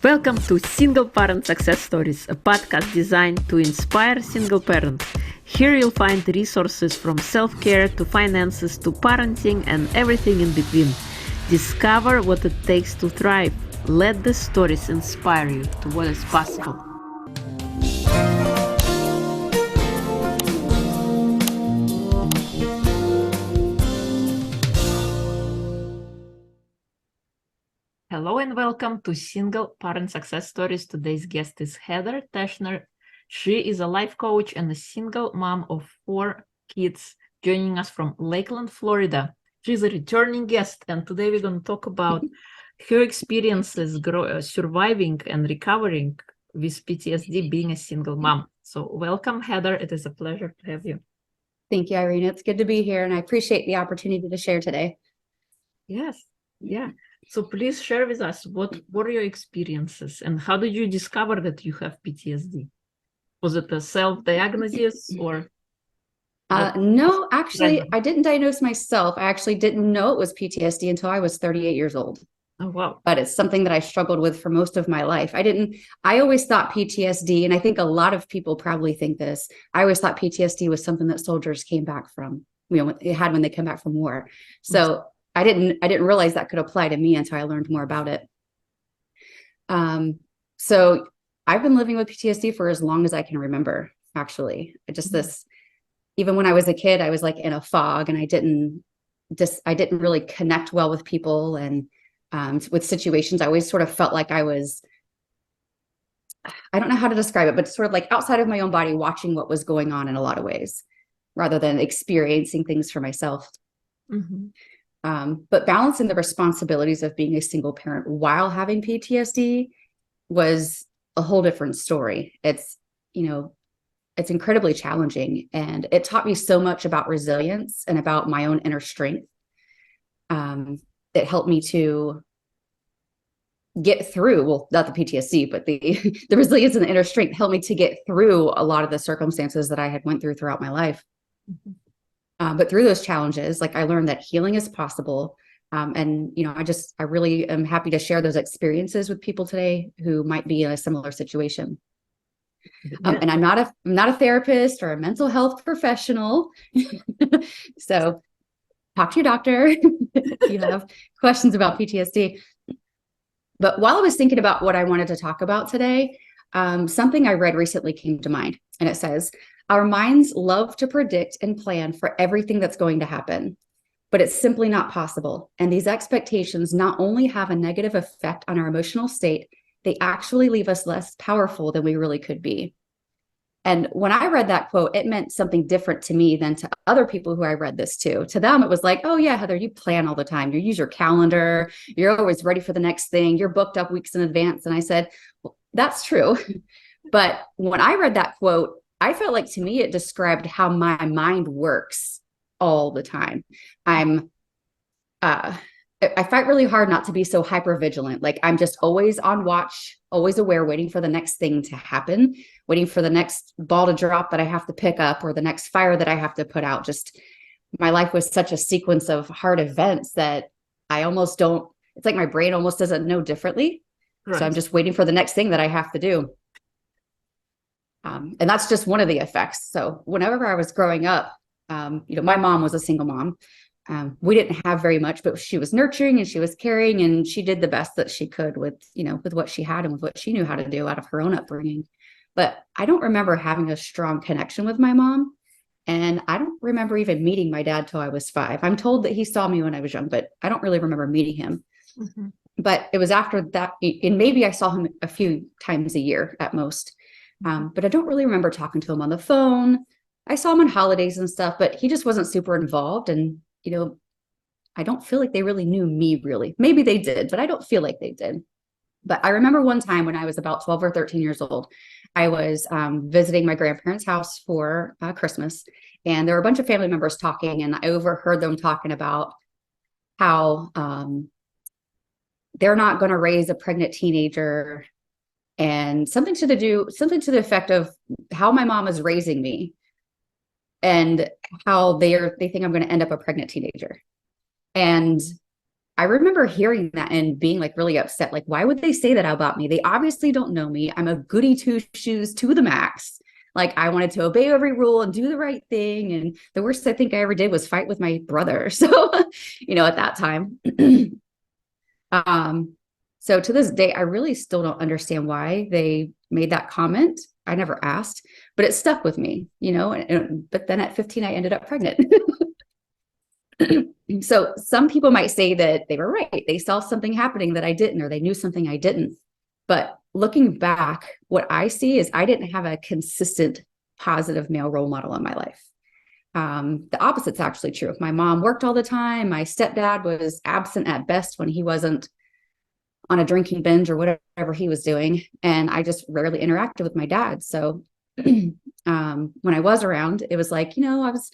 Welcome to Single Parent Success Stories, a podcast designed to inspire single parents. Here you'll find resources from self-care to finances to parenting and everything in between. Discover what it takes to thrive. Let the stories inspire you to what is possible. Hello and welcome to Single Parent Success Stories. Today's guest is Heather Teschner. She is a life coach and a single mom of 4 kids, joining us from Lakeland, Florida. She's a returning guest, and today we're going to talk about her experiences surviving and recovering with PTSD being a single mom. So welcome, Heather. It is a pleasure to have you. Thank you, Irene. It's good to be here, and I appreciate the opportunity to share today. Yes. Yeah. So please share with us what were your experiences and how did you discover that you have PTSD? Was it a self-diagnosis or? No, actually, I didn't diagnose myself. I actually didn't know it was PTSD until I was 38 years old. Oh, wow. But it's something that I struggled with for most of my life. I always thought PTSD, and I think a lot of people probably think this, I always thought PTSD was something that soldiers came back from, they had when they come back from war. So I didn't realize that could apply to me until I learned more about it. So I've been living with PTSD for as long as I can remember, actually. Even when I was a kid, I was like in a fog, and I didn't really connect well with people and with situations. I always sort of felt like I don't know how to describe it, but sort of like outside of my own body, watching what was going on in a lot of ways, rather than experiencing things for myself. Mm-hmm. But balancing the responsibilities of being a single parent while having PTSD was a whole different story. It's incredibly challenging, and it taught me so much about resilience and about my own inner strength. It helped me to get through, well, not the PTSD, but the resilience and the inner strength helped me to get through a lot of the circumstances that I had went through throughout my life. Mm-hmm. But through those challenges, I learned that healing is possible. And I really am happy to share those experiences with people today who might be in a similar situation. And I'm not a therapist or a mental health professional. So talk to your doctor if you have questions about PTSD. But while I was thinking about what I wanted to talk about today, something I read recently came to mind, and it says, our minds love to predict and plan for everything that's going to happen, but it's simply not possible. And these expectations not only have a negative effect on our emotional state, they actually leave us less powerful than we really could be. And when I read that quote, it meant something different to me than to other people who I read this to. To them, it was like, oh yeah, Heather, you plan all the time. You use your calendar. You're always ready for the next thing. You're booked up weeks in advance. And I said, well, that's true. But when I read that quote, I felt like, to me, it described how my mind works all the time. I fight really hard not to be so hyper vigilant. Like, I'm just always on watch, always aware, waiting for the next thing to happen, waiting for the next ball to drop that I have to pick up, or the next fire that I have to put out. Just my life was such a sequence of hard events that it's like my brain almost doesn't know differently. Right. So I'm just waiting for the next thing that I have to do. And that's just one of the effects. So whenever I was growing up, my mom was a single mom. We didn't have very much, but she was nurturing and she was caring, and she did the best that she could with what she had and with what she knew how to do out of her own upbringing. But I don't remember having a strong connection with my mom. And I don't remember even meeting my dad till I was 5. I'm told that he saw me when I was young, but I don't really remember meeting him. Mm-hmm. But it was after that, and maybe I saw him a few times a year at most. But I don't really remember talking to him on the phone. I saw him on holidays and stuff, but he just wasn't super involved. And, I don't feel like they really knew me, really. Maybe they did, but I don't feel like they did. But I remember one time when I was about 12 or 13 years old, I was visiting my grandparents' house for Christmas. And there were a bunch of family members talking, and I overheard them talking about how they're not going to raise a pregnant teenager, and something to the effect of how my mom is raising me and how they think I'm going to end up a pregnant teenager. And I remember hearing that and being like really upset. Like, why would they say that about me? They obviously don't know me. I'm a goody two shoes to the max. Like, I wanted to obey every rule and do the right thing. And the worst I think I ever did was fight with my brother. So, at that time. So to this day, I really still don't understand why they made that comment. I never asked, but it stuck with me, but then at 15, I ended up pregnant. So some people might say that they were right. They saw something happening that I didn't, or they knew something I didn't. But looking back, what I see is I didn't have a consistent positive male role model in my life. The opposite's actually true. My mom worked all the time. My stepdad was absent at best when he wasn't on a drinking binge or whatever he was doing. And I just rarely interacted with my dad. So when I was around, it was like, I was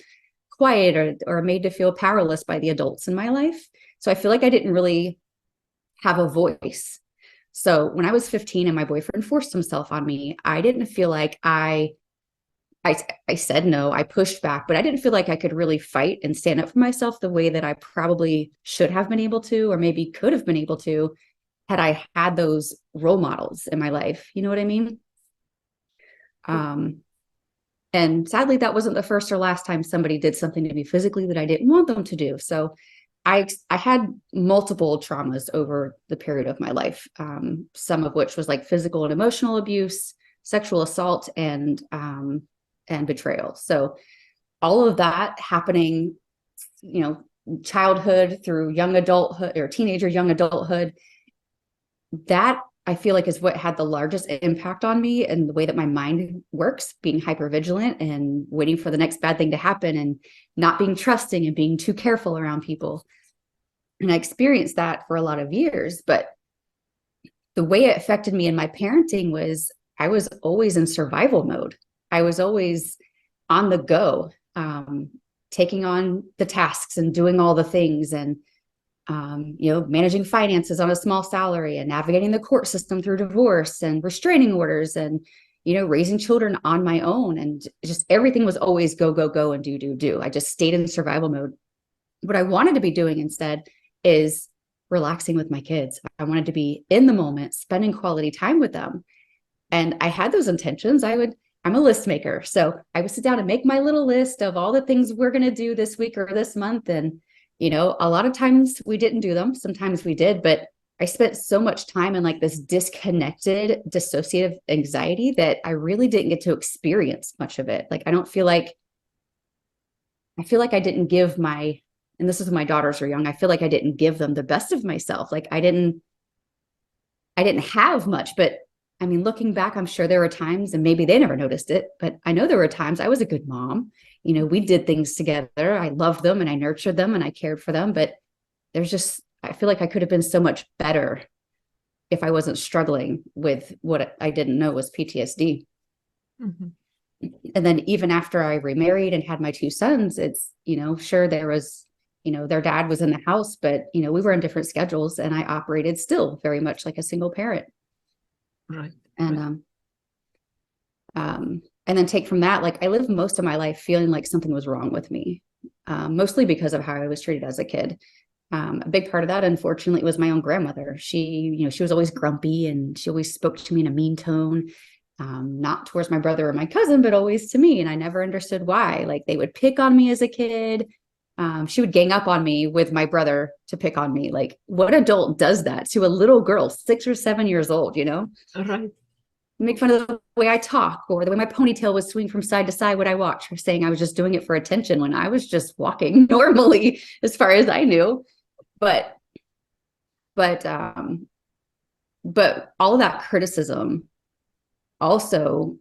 quiet or made to feel powerless by the adults in my life. So I feel like I didn't really have a voice. So when I was 15 and my boyfriend forced himself on me, I didn't feel like I said no, I pushed back, but I didn't feel like I could really fight and stand up for myself the way that I probably should have been able to, or maybe could have been able to, had I had those role models in my life. You know what I mean? And sadly, that wasn't the first or last time somebody did something to me physically that I didn't want them to do. So I had multiple traumas over the period of my life, some of which was like physical and emotional abuse, sexual assault, and betrayal. So all of that happening, childhood through young adulthood or teenager, young adulthood, that I feel like is what had the largest impact on me and the way that my mind works, being hyper vigilant and waiting for the next bad thing to happen and not being trusting and being too careful around people. And I experienced that for a lot of years, but the way it affected me in my parenting was I was always in survival mode. I was always on the go, taking on the tasks and doing all the things and managing finances on a small salary and navigating the court system through divorce and restraining orders and, raising children on my own. And just everything was always go, go, go and do. I just stayed in survival mode. What I wanted to be doing instead is relaxing with my kids. I wanted to be in the moment, spending quality time with them. And I had those intentions. I'm a list maker. So I would sit down and make my little list of all the things we're going to do this week or this month. And a lot of times we didn't do them. Sometimes we did, but I spent so much time in like this disconnected, dissociative anxiety that I really didn't get to experience much of it. Like, I feel like I didn't give and this is when my daughters were young, I feel like I didn't give them the best of myself. Like I didn't have much, but I mean, looking back, I'm sure there were times, and maybe they never noticed it, but I know there were times I was a good mom. We did things together. I loved them and I nurtured them and I cared for them. But I feel like I could have been so much better if I wasn't struggling with what I didn't know was PTSD. Mm-hmm. And then even after I remarried and had my two sons, it's, sure there was, their dad was in the house, but, we were on different schedules and I operated still very much like a single parent. Right. And, and then take from that, like I lived most of my life feeling like something was wrong with me, mostly because of how I was treated as a kid. A big part of that, unfortunately, was my own grandmother. She was always grumpy and she always spoke to me in a mean tone, not towards my brother or my cousin, but always to me. And I never understood why. Like they would pick on me as a kid. She would gang up on me with my brother to pick on me. Like, what adult does that to a little girl, 6 or 7 years old, Right. Make fun of the way I talk or the way my ponytail was swing from side to side when I walked, or saying I was just doing it for attention when I was just walking normally as far as I knew. But all of that criticism also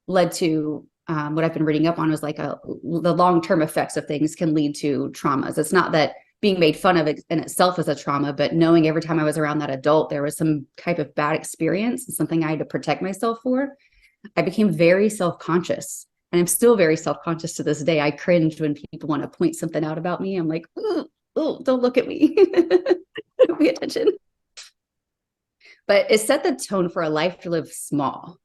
led to what I've been reading up on was like the long-term effects of things can lead to traumas. It's not that being made fun of in itself is a trauma, but knowing every time I was around that adult, there was some type of bad experience and something I had to protect myself for. I became very self-conscious, and I'm still very self-conscious to this day. I cringe when people want to point something out about me. I'm like, oh, don't look at me. Don't pay attention. But it set the tone for a life to live small.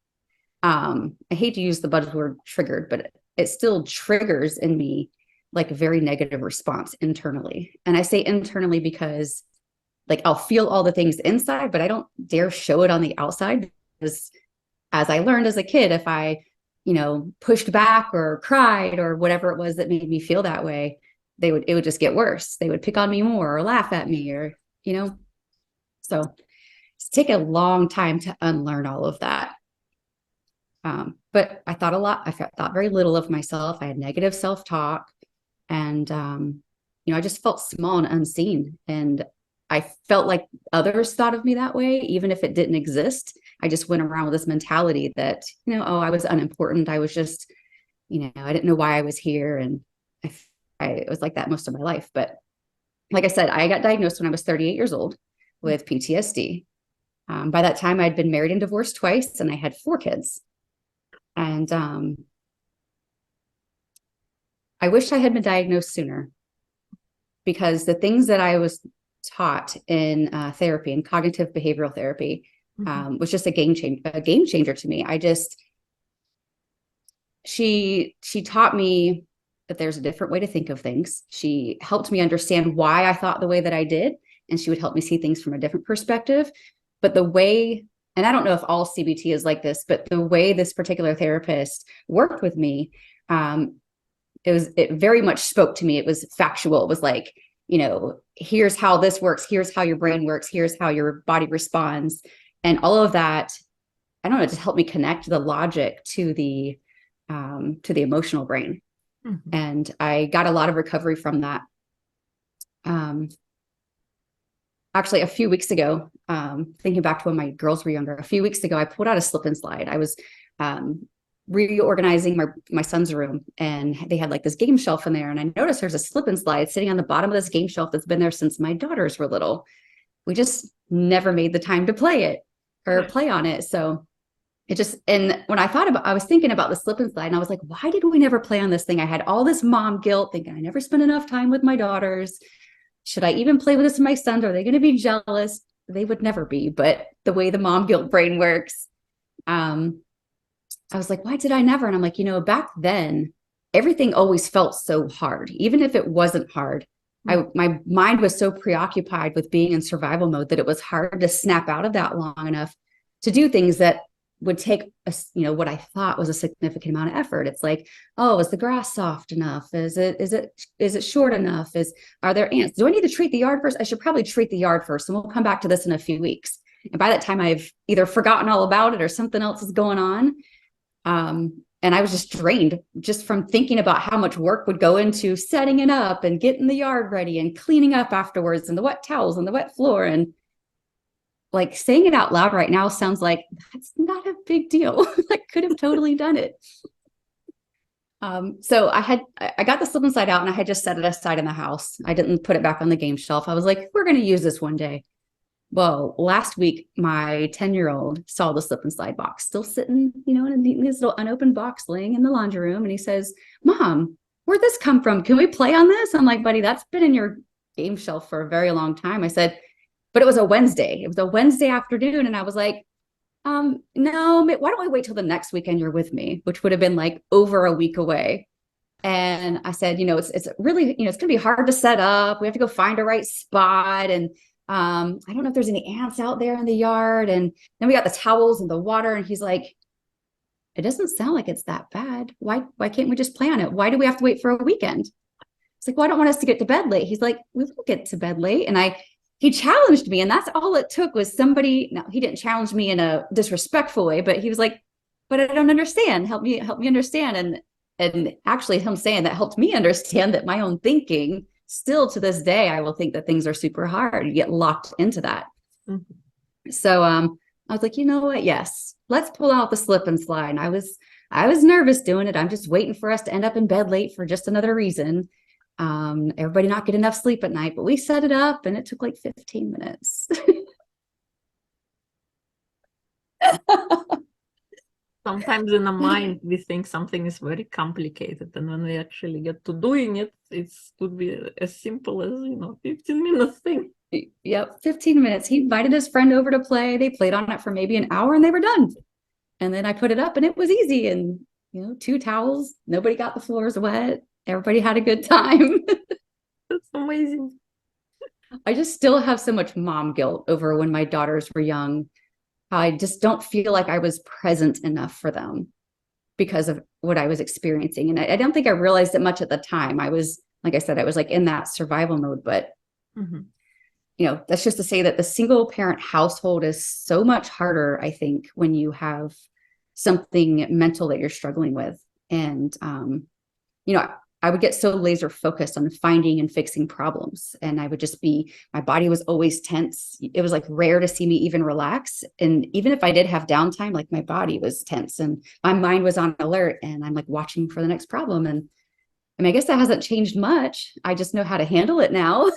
I hate to use the buzzword triggered, but it still triggers in me like a very negative response internally. And I say internally because like I'll feel all the things inside, but I don't dare show it on the outside, because as I learned as a kid, if I, pushed back or cried or whatever it was that made me feel that way, it would just get worse. They would pick on me more or laugh at me, or, so it's taken a long time to unlearn all of that. But I thought a lot. I thought very little of myself. I had negative self-talk, and I just felt small and unseen. And I felt like others thought of me that way, even if it didn't exist. I just went around with this mentality that, oh, I was unimportant. I was just, I didn't know why I was here. And it was like that most of my life. But like I said, I got diagnosed when I was 38 years old with PTSD. By that time, I'd been married and divorced twice, and I had 4 kids. And I wish I had been diagnosed sooner, because the things that I was taught in therapy and cognitive behavioral therapy was just a game changer to me. She taught me that there's a different way to think of things. She helped me understand why I thought the way that I did, and she would help me see things from a different perspective. But the way, and I don't know if all CBT is like this, but the way this particular therapist worked with me, it very much spoke to me. It was factual. It was like, here's how this works. Here's how your brain works. Here's how your body responds. And all of that, I don't know, just helped me connect the logic to the emotional brain. Mm-hmm. And I got a lot of recovery from that. Actually, a few weeks ago, thinking back to when my girls were younger, a few weeks ago, I pulled out a slip and slide. I was reorganizing my son's room, and they had like this game shelf in there. And I noticed there's a slip and slide sitting on the bottom of this game shelf that's been there since my daughters were little. We just never made the time to play it or play on it. So and when I was thinking about the slip and slide, and I was like, why did we never play on this thing? I had all this mom guilt, thinking I never spent enough time with my daughters. Should I even play with this with my sons? Are they going to be jealous? They would never be. But the way the mom guilt brain works, I was like, why did I never? And I'm like, back then, everything always felt so hard, even if it wasn't hard. My mind was so preoccupied with being in survival mode that it was hard to snap out of that long enough to do things that would take what I thought was a significant amount of effort. It's like, oh, is the grass soft enough? Is it short enough? Are there ants? Do I need to treat the yard first? I should probably treat the yard first, and we'll come back to this in a few weeks. And by that time, I've either forgotten all about it or something else is going on. And I was just drained just from thinking about how much work would go into setting it up and getting the yard ready and cleaning up afterwards, and the wet towels and the wet floor. And like, saying it out loud right now sounds like that's not a big deal. I could have totally done it. So I got the slip and slide out, and I had just set it aside in the house. I didn't put it back on the game shelf. I was like, we're going to use this one day. Well, last week, my 10-year-old saw the slip and slide box still sitting, in this little unopened box laying in the laundry room. And he says, Mom, where'd this come from? Can we play on this? I'm like, buddy, that's been in your game shelf for a very long time. I said, but it was a Wednesday. It was a Wednesday afternoon. And I was like, no, why don't we wait till the next weekend you're with me, which would have been like over a week away. And I said, it's really, it's going to be hard to set up. We have to go find a right spot. And I don't know if there's any ants out there in the yard. And then we got the towels and the water. And he's like, it doesn't sound like it's that bad. Why can't we just play on it? Why do we have to wait for a weekend? It's like, well, I don't want us to get to bed late. He's like, we will get to bed late. And he challenged me, and that's all it took was somebody. No, he didn't challenge me in a disrespectful way, but he was like, but I don't understand. Help me understand. And actually him saying that helped me understand that my own thinking, still to this day, I will think that things are super hard. You get locked into that. Mm-hmm. So I was like, you know what? Yes, let's pull out the slip and slide. And I was nervous doing it. I'm just waiting for us to end up in bed late for just another reason. Everybody not get enough sleep at night, but we set it up, and it took like 15 minutes. Sometimes in the mind, we think something is very complicated. And when we actually get to doing it, it could be as simple as, 15 minutes thing. Yep, 15 minutes. He invited his friend over to play. They played on it for maybe an hour, and they were done. And then I put it up, and it was easy. And, 2 towels. Nobody got the floors wet. Everybody had a good time. That's amazing. I just still have so much mom guilt over when my daughters were young. I just don't feel like I was present enough for them because of what I was experiencing. And I don't think I realized it much at the time. I was, like I said, I was like in that survival mode. But, Mhm. that's just to say that the single parent household is so much harder, I think, when you have something mental that you're struggling with. And, you know, I would get so laser focused on finding and fixing problems. And I would just my body was always tense. It was like rare to see me even relax. And even if I did have downtime, like my body was tense and my mind was on alert and I'm like watching for the next problem. And I mean, I guess that hasn't changed much. I just know how to handle it now.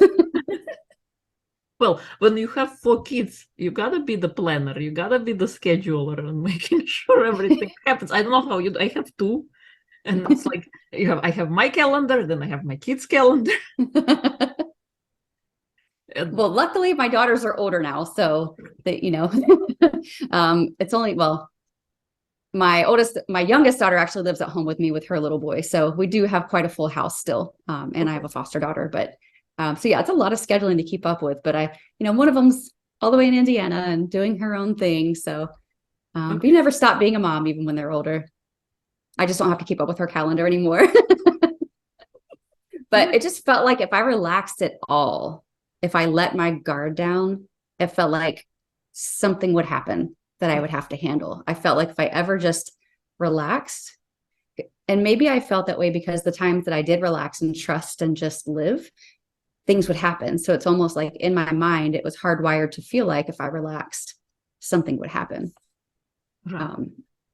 Well, when you have 4 kids, you gotta be the planner, you gotta be the scheduler and making sure everything happens. I don't know how you. I have two, and it's like I have my calendar, then I have my kids' calendar. And Well, luckily my daughters are older now. So that, it's only, well, my youngest daughter actually lives at home with me with her little boy. So we do have quite a full house still. And I have okay, a foster daughter, but so yeah, it's a lot of scheduling to keep up with, but one of them's all the way in Indiana and doing her own thing. So, but you okay, never stop being a mom, even when they're older. I just don't have to keep up with her calendar anymore. But yeah, it just felt like if I relaxed at all, if I let my guard down, it felt like something would happen that I would have to handle. I felt like if I ever just relaxed, and maybe I felt that way because the times that I did relax and trust and just live, things would happen. So it's almost like in my mind, it was hardwired to feel like if I relaxed, something would happen. right. Um,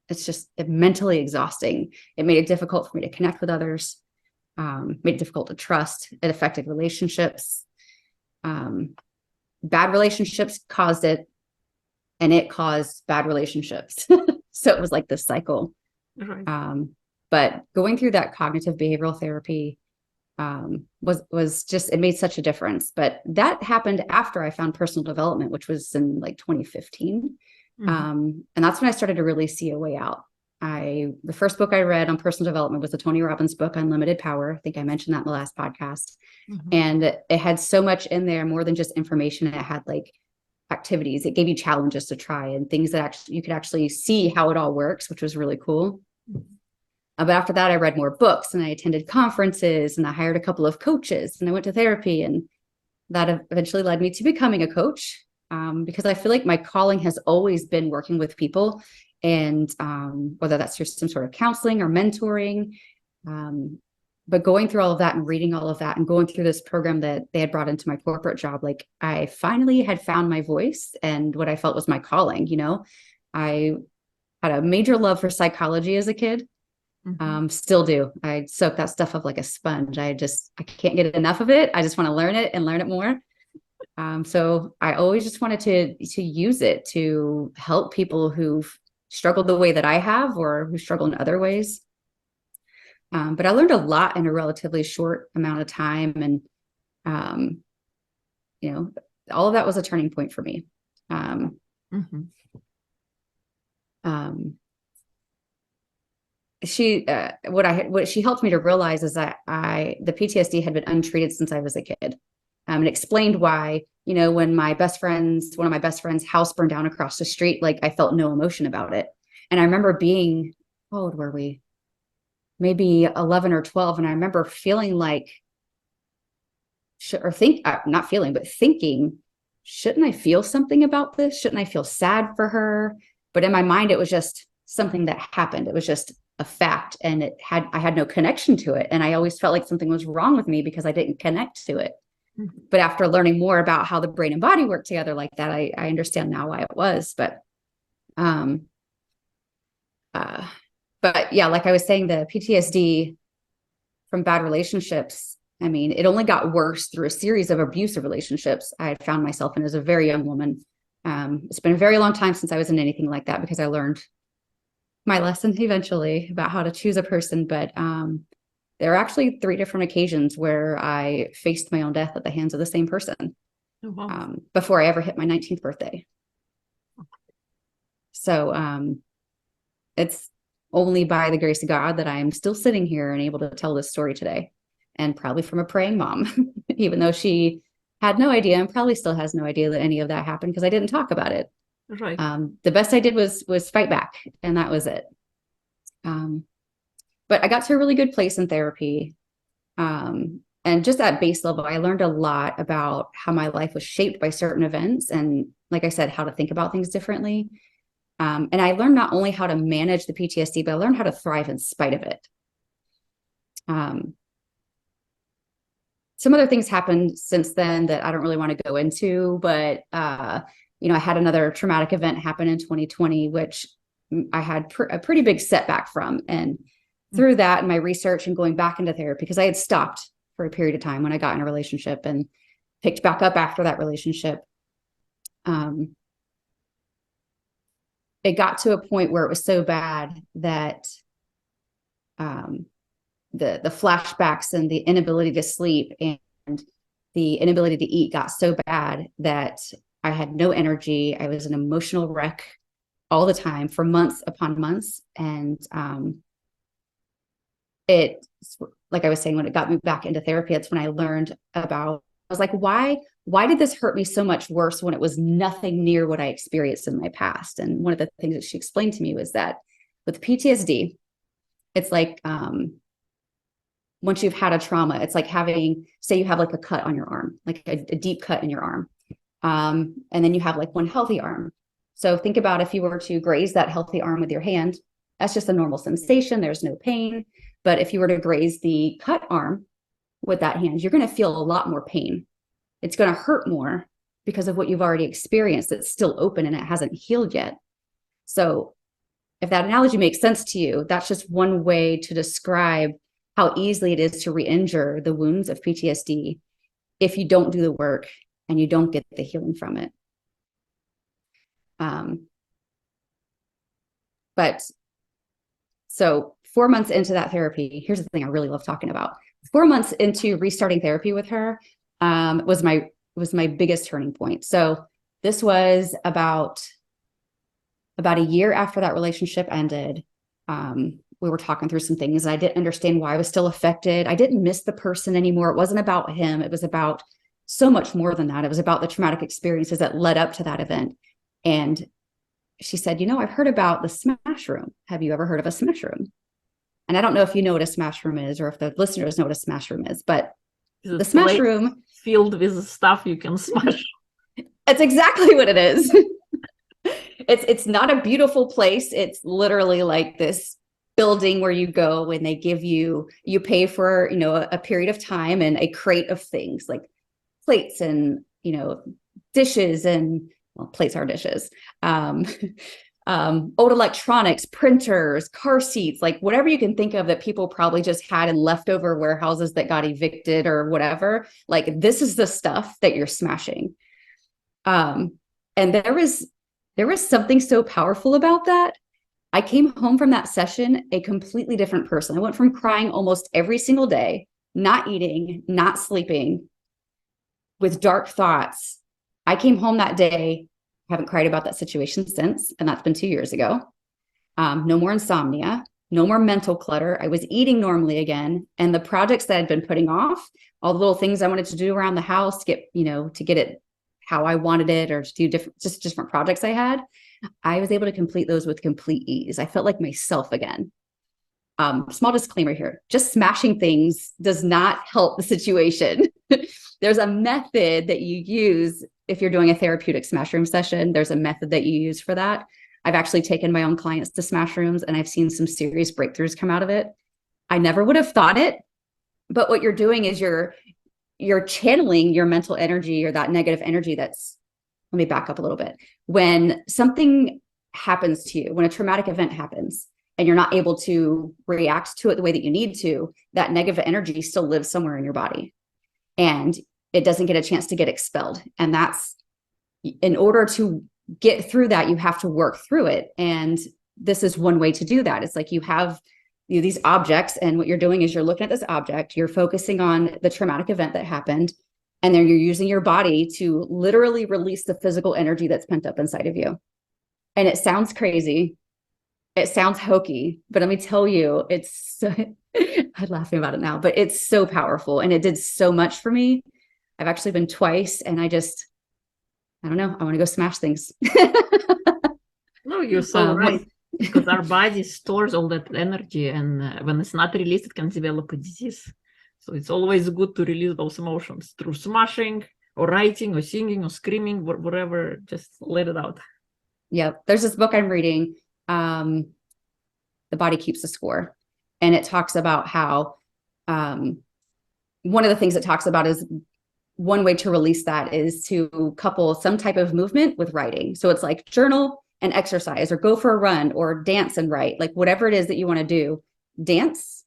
it's just mentally exhausting. It made it difficult for me to connect with others, made it difficult to trust. It affected relationships. Um, Bad relationships caused it, and it caused bad relationships. So it was like this cycle. Right. Um, but going through that cognitive behavioral therapy was just, it made such a difference. But that happened after I found personal development, which was in like 2015. Mhm. And that's when I started to really see a way out. The first book I read on personal development was the Tony Robbins book, Unlimited Power. I think I mentioned that in the last podcast. Mhm. And it had so much in there, more than just information. It had like activities. It gave you challenges to try and things that actually you could actually see how it all works, which was really cool. But after that, I read more books and I attended conferences and I hired a couple of coaches and I went to therapy. And that eventually led me to becoming a coach, because I feel like my calling has always been working with people. And whether that's through some sort of counseling or mentoring, um, but going through all of that and reading all of that and going through this program that they had brought into my corporate job, like I finally had found my voice and what I felt was my calling. I had a major love for psychology as a kid. Mhm. Still do. I soak that stuff up like a sponge. I can't get enough of it. I just want to learn it and learn it more. So I always just wanted to use it to help people who've struggled the way that I have or who struggle in other ways. But I learned a lot in a relatively short amount of time, and um, you know, all of that was a turning point for me. Um, Mhm. um, what she helped me to realize is that the PTSD had been untreated since I was a kid, and explained why. When one of my best friends' house burned down across the street, like I felt no emotion about it. And I remember being, how old were we? Maybe 11 or 12, and I remember feeling like, or think not feeling, but thinking, shouldn't I feel something about this? Shouldn't I feel sad for her? But in my mind, it was just something that happened. It was just a fact, and I had no connection to it. And I always felt like something was wrong with me because I didn't connect to it. Mhm. But after learning more about how the brain and body work together like that, I understand now why it was. Um, uh, but yeah, like I was saying, the PTSD from bad relationships, I mean, it only got worse through a series of abusive relationships I had found myself in as a very young woman. It's been a very long time since I was in anything like that because I learned my lesson eventually about how to choose a person. But there are actually 3 different occasions where I faced my own death at the hands of the same person, Oh, wow. before I ever hit my 19th birthday. So it's only by the grace of God that I'm still sitting here and able to tell this story today, and probably from a praying mom, even though she had no idea, and probably still has no idea that any of that happened because I didn't talk about it. Right. The best I did was fight back, and that was it. But I got to a really good place in therapy. And just at base level, I learned a lot about how my life was shaped by certain events. And like I said, how to think about things differently. And I learned not only how to manage the PTSD, but I learned how to thrive in spite of it. Some other things happened since then that I don't really want to go into, but I had another traumatic event happen in 2020, which I had a pretty big setback from. And through that and my research and going back into therapy, because I had stopped for a period of time when I got in a relationship and picked back up after that relationship. It got to a point where it was so bad that the flashbacks and the inability to sleep and the inability to eat got so bad that I had no energy. I was an emotional wreck all the time for months upon months. And it, like I was saying, when it got me back into therapy, that's when I learned about, I was like, why did this hurt me so much worse when it was nothing near what I experienced in my past? And one of the things that she explained to me was that with PTSD, it's like, once you've had a trauma, it's like having, say you have like a cut on your arm, like a deep cut in your arm. And then you have like one healthy arm. So think about if you were to graze that healthy arm with your hand, that's just a normal sensation. There's no pain. But if you were to graze the cut arm with that hand, you're going to feel a lot more pain. It's going to hurt more because of what you've already experienced. It's still open and it hasn't healed yet. So if that analogy makes sense to you, that's just one way to describe how easily it is to re-injure the wounds of PTSD if you don't do the work and you don't get the healing from it. But so 4 months into that therapy, here's the thing I really love talking about. 4 months into restarting therapy with her was my biggest turning point. So this was about a year after that relationship ended. We were talking through some things and I didn't understand why I was still affected. I didn't miss the person anymore. It wasn't about him. It was about so much more than that. It was about the traumatic experiences that led up to that event. And she said, I've heard about the smash room. Have you ever heard of a smash room? And I don't know if you know what a smash room is or if the listeners know what a smash room is, but the smash room filled with stuff you can smash. It's exactly what it is. It's not a beautiful place. It's literally like this building where you go when they give you pay for, a period of time and a crate of things like plates and, dishes and, well, plates are dishes, old electronics, printers, car seats, like whatever you can think of that people probably just had in leftover warehouses that got evicted or whatever. Like this is the stuff that you're smashing. And there was something so powerful about that. I came home from that session a completely different person. I went from crying almost every single day, not eating, not sleeping, with dark thoughts. I came home that day, haven't cried about that situation since, and that's been 2 years ago. No more insomnia, no more mental clutter. I was eating normally again. And the projects that I'd been putting off, all the little things I wanted to do around the house, to get it how I wanted it, or to do different projects I had, I was able to complete those with complete ease. I felt like myself again. Small disclaimer here, just smashing things does not help the situation. There's a method that you use if you're doing a therapeutic smash room session. There's a method that you use for that. I've actually taken my own clients to smash rooms and I've seen some serious breakthroughs come out of it. I never would have thought it, but what you're doing is you're channeling your mental energy or that negative energy let me back up a little bit. When something happens to you, when a traumatic event happens and you're not able to react to it the way that you need to, that negative energy still lives somewhere in your body and it doesn't get a chance to get expelled. And that's, in order to get through that, you have to work through it. And this is one way to do that. It's like you have these objects, and what you're doing is you're looking at this object, you're focusing on the traumatic event that happened, and then you're using your body to literally release the physical energy that's pent up inside of you. And it sounds crazy. It sounds hokey, but let me tell you, I'm laughing about it now, but it's so powerful and it did so much for me. I've actually been twice, and I don't know, I want to go smash things. No, you're so right. Because our body stores all that energy, and when it's not released, it can develop a disease. So it's always good to release those emotions through smashing or writing or singing or screaming, whatever, just let it out. Yep. There's this book I'm reading, The Body Keeps the Score. And it talks about how one of the things it talks about is one way to release that is to couple some type of movement with writing. So it's like journal and exercise, or go for a run, or dance and write, like whatever it is that you want to do. Dance,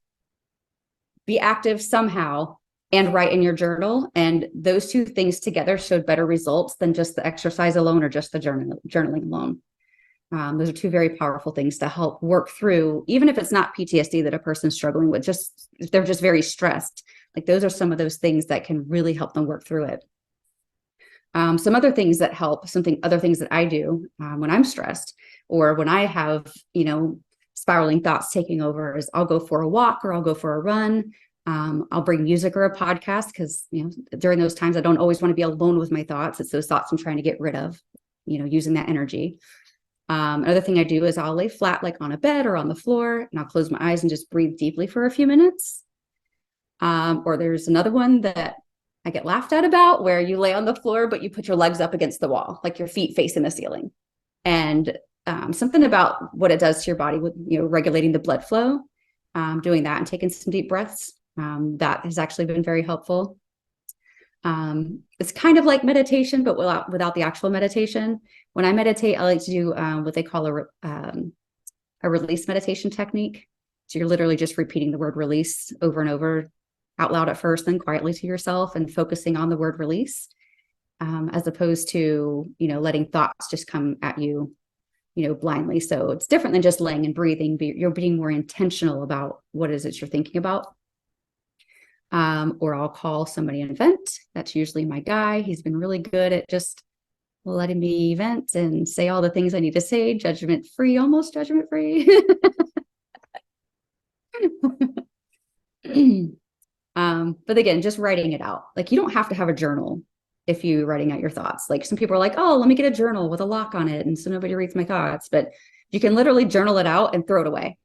be active somehow, and write in your journal. And those two things together showed better results than just the exercise alone or just the journaling alone. Those are two very powerful things to help work through, even if it's not PTSD that a person's struggling with, just if they're just very stressed. Like, those are some of those things that can really help them work through it. Some other things that help, other things that I do when I'm stressed, or when I have, spiraling thoughts taking over, is I'll go for a walk, or I'll go for a run. I'll bring music or a podcast, because, during those times, I don't always want to be alone with my thoughts. It's those thoughts I'm trying to get rid of, using that energy. Another thing I do is I'll lay flat, like on a bed or on the floor, and I'll close my eyes and just breathe deeply for a few minutes. Or there's another one that I get laughed at about, where you lay on the floor, but you put your legs up against the wall, like your feet facing the ceiling. And something about what it does to your body with, regulating the blood flow, doing that and taking some deep breaths, that has actually been very helpful. It's kind of like meditation, but without the actual meditation. When I meditate, I like to do what they call a release meditation technique. So you're literally just repeating the word release over and over, out loud at first, then quietly to yourself, and focusing on the word release, as opposed to, letting thoughts just come at you, blindly. So it's different than just laying and breathing, but you're being more intentional about what is it you're thinking about. Or I'll call somebody and vent. That's usually my guy. He's been really good at just letting me vent and say all the things I need to say, judgment-free, almost judgment-free. But again, just writing it out. Like, you don't have to have a journal if you're writing out your thoughts. Like, some people are like, oh, let me get a journal with a lock on it, and so nobody reads my thoughts. But you can literally journal it out and throw it away.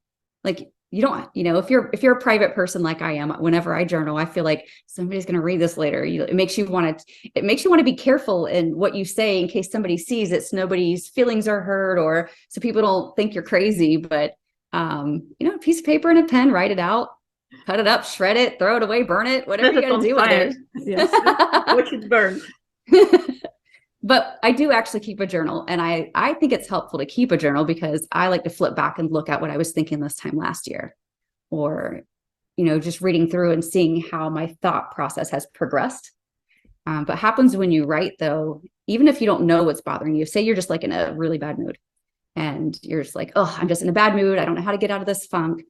Like, you don't, if you're a private person like I am, whenever I journal, I feel like somebody's going to read this later. It makes you want to be careful in what you say, in case somebody sees it, so nobody's feelings are hurt, or so people don't think you're crazy. But a piece of paper and a pen, write it out, cut it up, shred it, throw it away, burn it, whatever you got to do with it. Yes. Watch it burn. But I do actually keep a journal, and I think it's helpful to keep a journal, because I like to flip back and look at what I was thinking this time last year, or, just reading through and seeing how my thought process has progressed. But happens when you write, though, even if you don't know what's bothering you, say you're just like in a really bad mood, and you're just like, oh, I'm just in a bad mood, I don't know how to get out of this funk.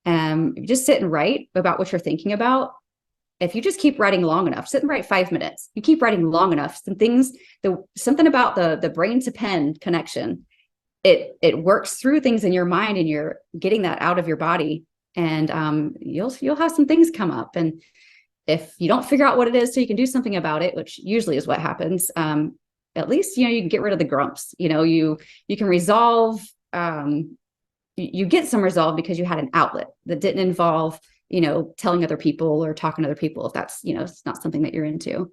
You just sit and write about what you're thinking about. If you just keep writing long enough, sit and write 5 minutes, you keep writing long enough, something about the brain to pen connection, it works through things in your mind, and you're getting that out of your body, and you'll have some things come up. And if you don't figure out what it is so you can do something about it, which usually is what happens, at least you can get rid of the grumps. You can resolve, you get some resolve because you had an outlet that didn't involve telling other people or talking to other people, if that's, it's not something that you're into.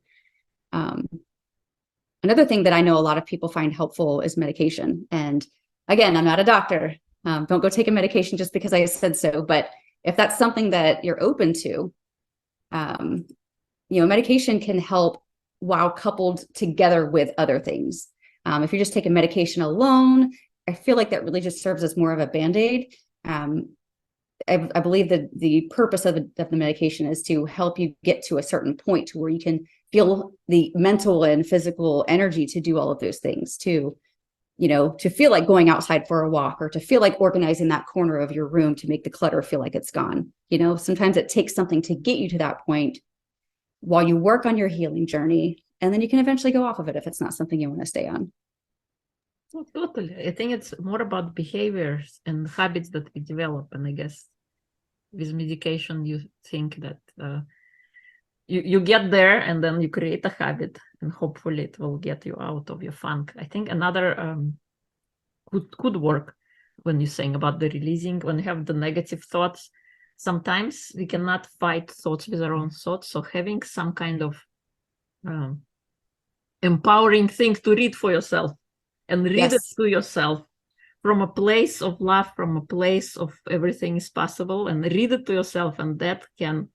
Another thing that I know a lot of people find helpful is medication. And again, I'm not a doctor. Don't go take a medication just because I said so. But if that's something that you're open to, medication can help while coupled together with other things. If you're just taking medication alone, I feel like that really just serves as more of a Band-Aid. I believe that the purpose of the medication is to help you get to a certain point to where you can feel the mental and physical energy to do all of those things, to feel like going outside for a walk, or to feel like organizing that corner of your room to make the clutter feel like it's gone. Sometimes it takes something to get you to that point while you work on your healing journey, and then you can eventually go off of it if it's not something you want to stay on. Oh, totally. I think it's more about behaviors and habits that we develop. And I guess with medication, you think that you get there, and then you create a habit, and hopefully it will get you out of your funk. I think another could work when you're saying about the releasing, when you have the negative thoughts. Sometimes we cannot fight thoughts with our own thoughts, so having some kind of empowering thing to read for yourself, and read it Yes, to yourself from a place of love, from a place of everything is possible, and read it to yourself, and that can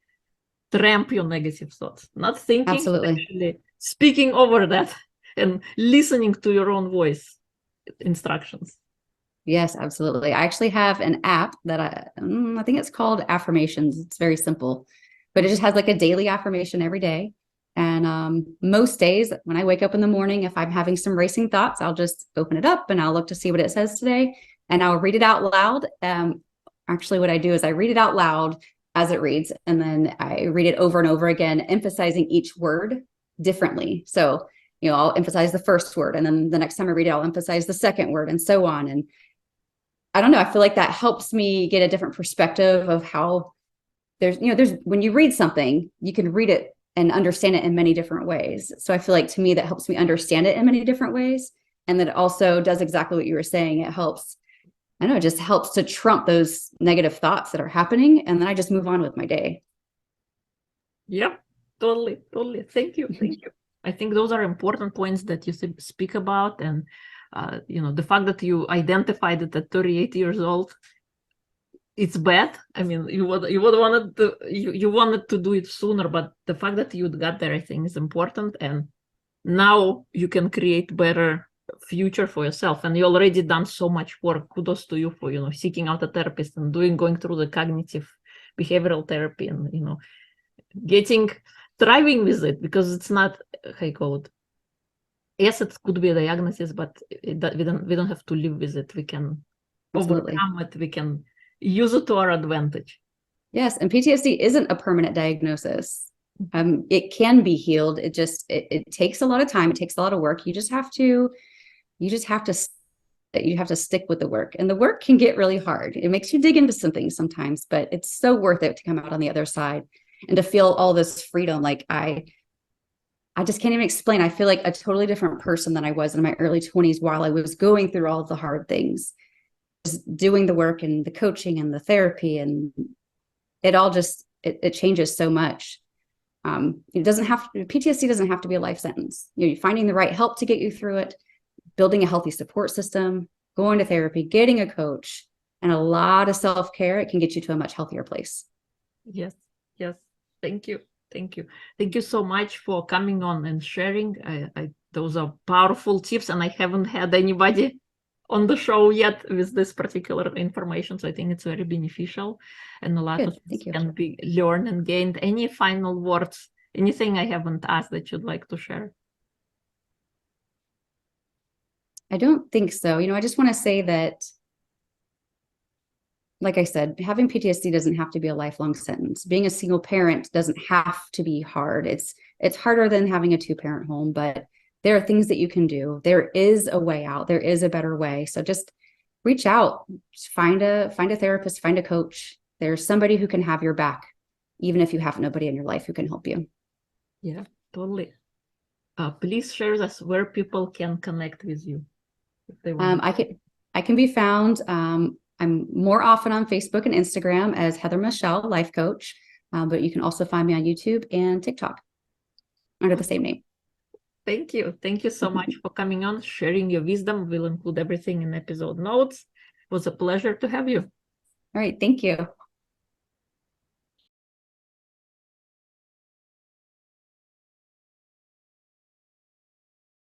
tramp your negative thoughts. Not thinking, but absolutely. actually speaking over that and listening to your own voice instructions. Yes, absolutely. I actually have an app that I think it's called Affirmations. It's very simple, but it just has like a daily affirmation every day. And most days when I wake up in the morning, if I'm having some racing thoughts, I'll just open it up and I'll look to see what it says today, and I'll read it out loud. Actually, what I do is I read it out loud as it reads, and then I read it over and over again, emphasizing each word differently. So, I'll emphasize the first word, and then the next time I read it, I'll emphasize the second word, and so on. And I don't know, I feel like that helps me get a different perspective of how there's when you read something, you can read it and understand it in many different ways. So I feel like, to me, that helps me understand it in many different ways. And that it also does exactly what you were saying. It helps, I know, it just helps to trump those negative thoughts that are happening. And then I just move on with my day. Yep, totally. Thank you. I think those are important points that you speak about, and the fact that you identified it at 38 years old, it's bad. I mean, you wanted to do it sooner, but the fact that you got there, I think, is important, and now you can create better future for yourself, and you already done so much work. Kudos to you for seeking out a therapist and going through the cognitive behavioral therapy, and thriving with it, because it's not, how you call it, yes, it could be a diagnosis, but we don't have to live with it. We can Absolutely. overcome it. We can use it to our advantage. Yes. And PTSD isn't a permanent diagnosis. It can be healed. It takes a lot of time. It takes a lot of work. You just have to stick with the work, and the work can get really hard. It makes you dig into some things sometimes, but it's so worth it to come out on the other side and to feel all this freedom. Like I just can't even explain. I feel like a totally different person than I was in my early 20s while I was going through all of the hard things, just doing the work and the coaching and the therapy, and it all just, it changes so much. PTSD doesn't have to be a life sentence. You're finding the right help to get you through it, building a healthy support system, going to therapy, getting a coach, and a lot of self-care. It can get you to a much healthier place. Yes. Thank you so much for coming on and sharing. Those are powerful tips, and I haven't had anybody on the show yet with this particular information, so I think it's very beneficial, and a lot Good. of Thank you. can be learned and gained. Any final words, anything I haven't asked that you'd like to share? I don't think so. I just want to say that, like I said, having PTSD doesn't have to be a lifelong sentence. Being a single parent doesn't have to be hard. It's harder than having a two-parent home, but there are things that you can do. There is a way out. There is a better way. So just reach out, just find a therapist, find a coach. There's somebody who can have your back, even if you have nobody in your life who can help you. Yeah, totally. Please share with us where people can connect with you if they want. I can be found. I'm more often on Facebook and Instagram as Heather Michelle, life coach, but you can also find me on YouTube and TikTok under the same name. Thank you so much for coming on, sharing your wisdom. We'll include everything in episode notes. It was a pleasure to have you. All right, thank you.